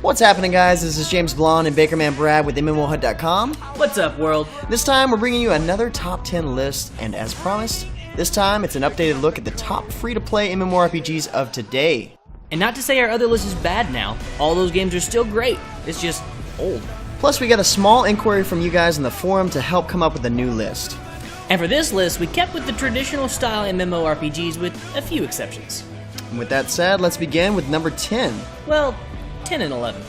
What's happening, guys? This is James Blonde and Bakerman Brad with MMOHUT.com. What's up, world? This time we're bringing you another top 10 list, and as promised, this time it's an updated look at the top free-to-play MMORPGs of today. And not to say our other list is bad now. All those games are still great. It's just old. Plus, we got a small inquiry from you guys in the forum to help come up with a new list. And for this list, we kept with the traditional style MMORPGs with a few exceptions. And with that said, let's begin with number 10. Well, 10 and 11.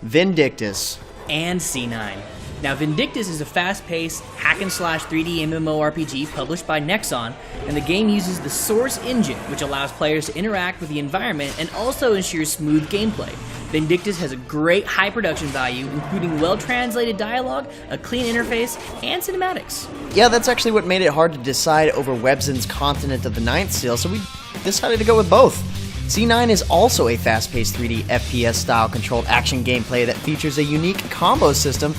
Vindictus. And C9. Now, Vindictus is a fast-paced, hack-and-slash 3D MMORPG published by Nexon, and the game uses the Source engine, which allows players to interact with the environment and also ensures smooth gameplay. Vindictus has a great high production value, including well-translated dialogue, a clean interface, and cinematics. Yeah, that's actually what made it hard to decide over Webzin's Continent of the Ninth seal, so we decided to go with both. C9 is also a fast-paced 3D FPS-style controlled action gameplay that features a unique combo system,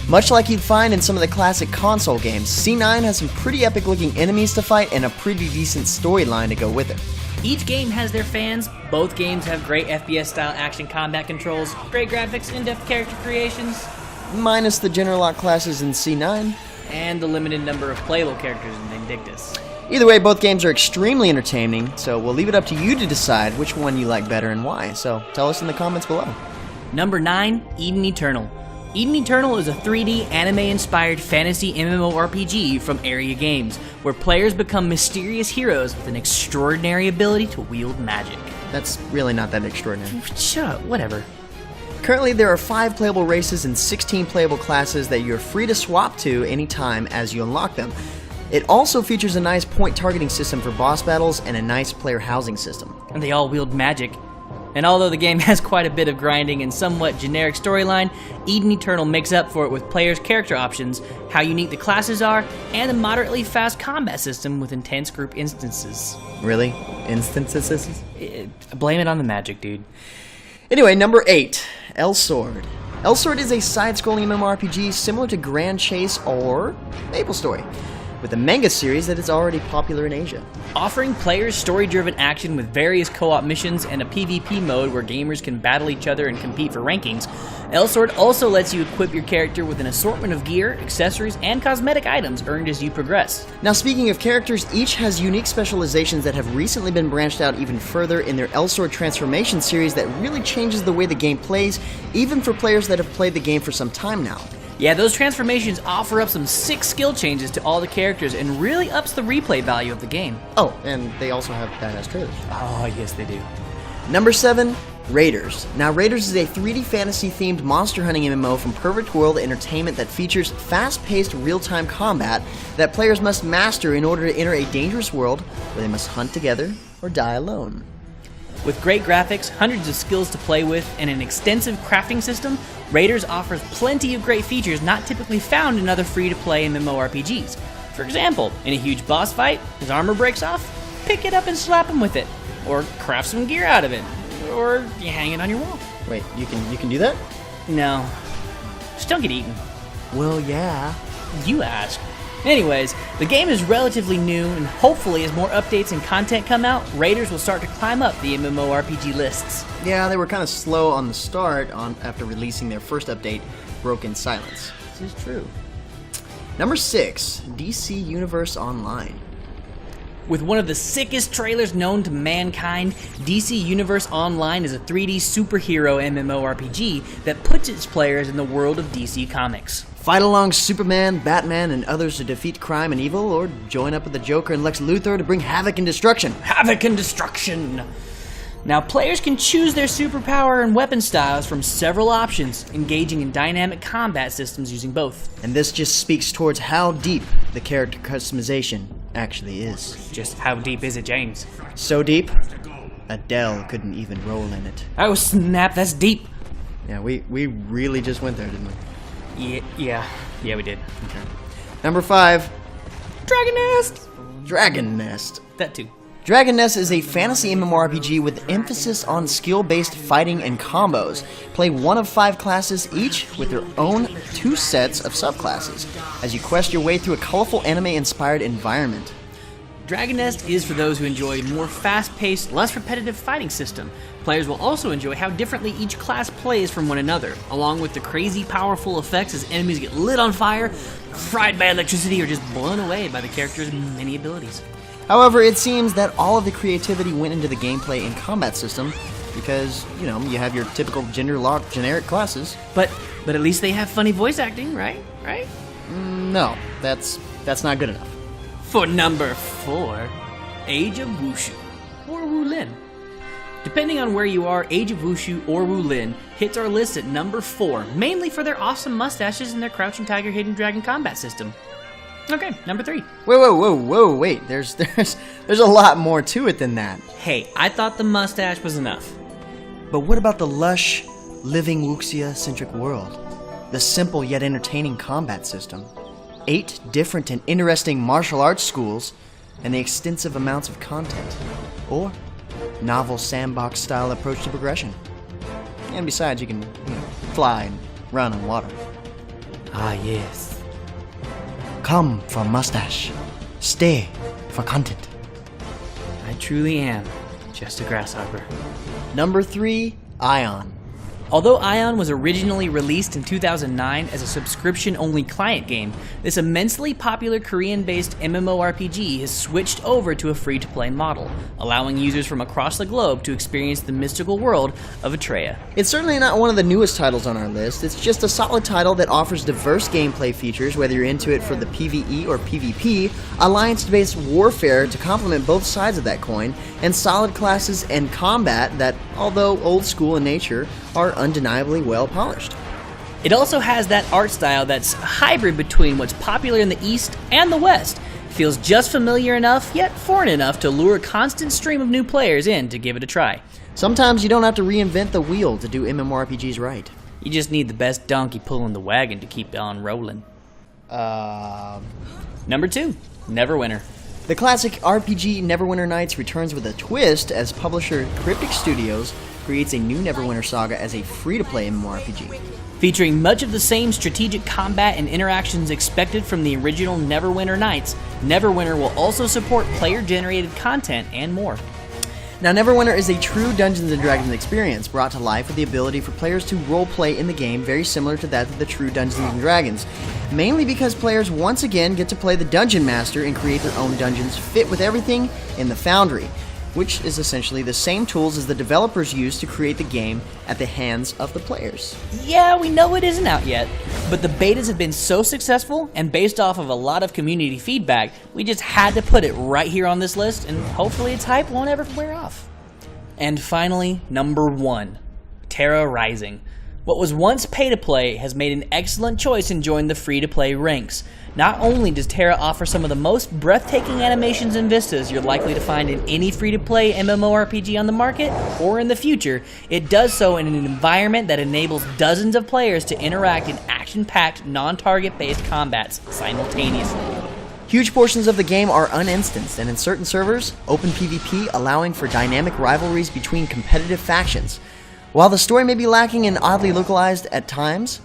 much like you'd find in some of the classic console games. C9 has some pretty epic-looking enemies to fight and a pretty decent storyline to go with it. Each game has their fans. Both games have great FPS-style action combat controls, great graphics, in-depth character creations, minus the general lock classes in C9, and the limited number of playable characters in Vindictus. Either way, both games are extremely entertaining, so we'll leave it up to you to decide which one you like better and why. So tell us in the comments below. Number 9, Eden Eternal. Eden Eternal is a 3D anime-inspired fantasy MMORPG from Area Games, where players become mysterious heroes with an extraordinary ability to wield magic. That's really not that extraordinary. Shut up, whatever. Currently, there are 5 playable races and 16 playable classes that you're free to swap to anytime as you unlock them. It also features a nice point targeting system for boss battles and a nice player housing system. And they all wield magic. And although the game has quite a bit of grinding and somewhat generic storyline, Eden Eternal makes up for it with players' character options, how unique the classes are, and a moderately fast combat system with intense group instances. Really? Instances? Blame it on the magic, dude. Anyway, number 8, Elsword. Elsword is a side-scrolling MMORPG similar to Grand Chase or MapleStory, with a manga series that is already popular in Asia. Offering players story-driven action with various co-op missions and a PvP mode where gamers can battle each other and compete for rankings, Elsword also lets you equip your character with an assortment of gear, accessories, and cosmetic items earned as you progress. Now, speaking of characters, each has unique specializations that have recently been branched out even further in their Elsword Transformation series that really changes the way the game plays, even for players that have played the game for some time now. Yeah, those transformations offer up some sick skill changes to all the characters and really ups the replay value of the game. Oh, and they also have badass trailers. Oh, yes they do. Number 7, Raiders. Now, Raiders is a 3D fantasy-themed monster hunting MMO from Perfect World Entertainment that features fast-paced real-time combat that players must master in order to enter a dangerous world where they must hunt together or die alone. With great graphics, hundreds of skills to play with, and an extensive crafting system, Raiders offers plenty of great features not typically found in other free-to-play MMORPGs. For example, in a huge boss fight, his armor breaks off, pick it up and slap him with it. Or craft some gear out of it. Or you hang it on your wall. Wait, you can do that? No. Just don't get eaten. Well, yeah. You asked. Anyways, the game is relatively new, and hopefully as more updates and content come out, Raiders will start to climb up the MMORPG lists. Yeah, they were kind of slow on the start after releasing their first update, Broken Silence. This is true. Number 6, DC Universe Online. With one of the sickest trailers known to mankind, DC Universe Online is a 3D superhero MMORPG that puts its players in the world of DC Comics. Fight along Superman, Batman, and others to defeat crime and evil, or join up with the Joker and Lex Luthor to bring havoc and destruction. Havoc and destruction! Now, players can choose their superpower and weapon styles from several options, engaging in dynamic combat systems using both. And this just speaks towards how deep the character customization actually is. Just how deep is it, James? So deep, Adele couldn't even roll in it. Oh snap, that's deep! Yeah, we really just went there, didn't we? Yeah, we did. Okay. Number 5, Dragon Nest! Dragon Nest. That too. Dragon Nest is a fantasy MMORPG with emphasis on skill-based fighting and combos. Play one of 5 classes each with their own 2 sets of subclasses as you quest your way through a colorful anime-inspired environment. Dragon Nest is for those who enjoy a more fast-paced, less repetitive fighting system. Players will also enjoy how differently each class plays from one another, along with the crazy powerful effects as enemies get lit on fire, fried by electricity, or just blown away by the character's many abilities. However, it seems that all of the creativity went into the gameplay and combat system because, you have your typical gender-locked generic classes. But at least they have funny voice acting, right? No, that's not good enough. For number 4, Age of Wushu, or Wulin. Depending on where you are, Age of Wushu or Wulin hits our list at number 4, mainly for their awesome mustaches and their Crouching Tiger, Hidden Dragon combat system. Okay, number 3. Wait, there's a lot more to it than that. Hey, I thought the mustache was enough. But what about the lush, living Wuxia-centric world? The simple yet entertaining combat system, 8 different and interesting martial arts schools, and the extensive amounts of content, or novel sandbox-style approach to progression. And besides, you can fly and run on water. Ah, yes. Come for mustache, stay for content. I truly am just a grasshopper. Number 3, Ion. Although Ion was originally released in 2009 as a subscription-only client game, this immensely popular Korean-based MMORPG has switched over to a free-to-play model, allowing users from across the globe to experience the mystical world of Atreya. It's certainly not one of the newest titles on our list. It's just a solid title that offers diverse gameplay features, whether you're into it for the PvE or PvP, alliance-based warfare to complement both sides of that coin, and solid classes and combat that, although old school in nature, are undeniably well polished. It also has that art style that's a hybrid between what's popular in the East and the West. It feels just familiar enough, yet foreign enough to lure a constant stream of new players in to give it a try. Sometimes you don't have to reinvent the wheel to do MMORPGs right. You just need the best donkey pulling the wagon to keep on rolling. Number 2, Neverwinter. The classic RPG Neverwinter Nights returns with a twist as publisher Cryptic Studios creates a new Neverwinter saga as a free-to-play MMORPG. Featuring much of the same strategic combat and interactions expected from the original Neverwinter Nights, Neverwinter will also support player-generated content and more. Now, Neverwinter is a true Dungeons & Dragons experience brought to life with the ability for players to roleplay in the game very similar to that of the true Dungeons & Dragons, mainly because players once again get to play the Dungeon Master and create their own dungeons fit with everything in the Foundry, which is essentially the same tools as the developers use to create the game at the hands of the players. Yeah, we know it isn't out yet, but the betas have been so successful, and based off of a lot of community feedback, we just had to put it right here on this list, and hopefully its hype won't ever wear off. And finally, number 1, Terra Rising. What was once pay-to-play has made an excellent choice in joining the free-to-play ranks. Not only does Terra offer some of the most breathtaking animations and vistas you're likely to find in any free-to-play MMORPG on the market, or in the future, it does so in an environment that enables dozens of players to interact in action-packed, non-target-based combats simultaneously. Huge portions of the game are uninstanced, and in certain servers, open PvP allowing for dynamic rivalries between competitive factions. While the story may be lacking and oddly localized at times,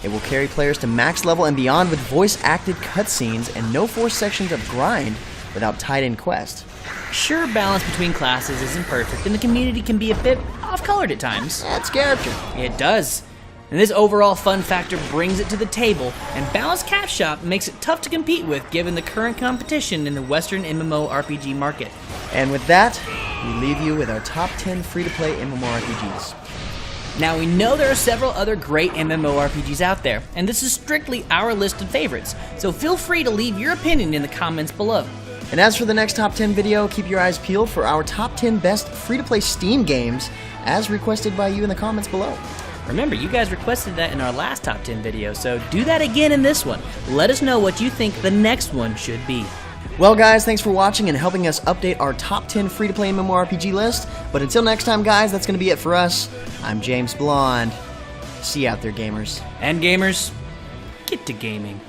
it will carry players to max level and beyond with voice-acted cutscenes and no forced sections of grind without tied-in quest. Sure, balance between classes isn't perfect, and the community can be a bit off-colored at times. That's character. It does. And this overall fun factor brings it to the table, and balanced Cap Shop makes it tough to compete with given the current competition in the Western MMORPG market. And with that, we leave you with our top 10 free-to-play MMORPGs. Now, we know there are several other great MMORPGs out there, and this is strictly our list of favorites, so feel free to leave your opinion in the comments below. And as for the next top 10 video, keep your eyes peeled for our top 10 best free-to-play Steam games, as requested by you in the comments below. Remember, you guys requested that in our last top 10 video, so do that again in this one. Let us know what you think the next one should be. Well guys, thanks for watching and helping us update our top 10 free-to-play MMORPG list. But until next time guys, that's going to be it for us. I'm James Blonde. See you out there, gamers. And gamers, get to gaming.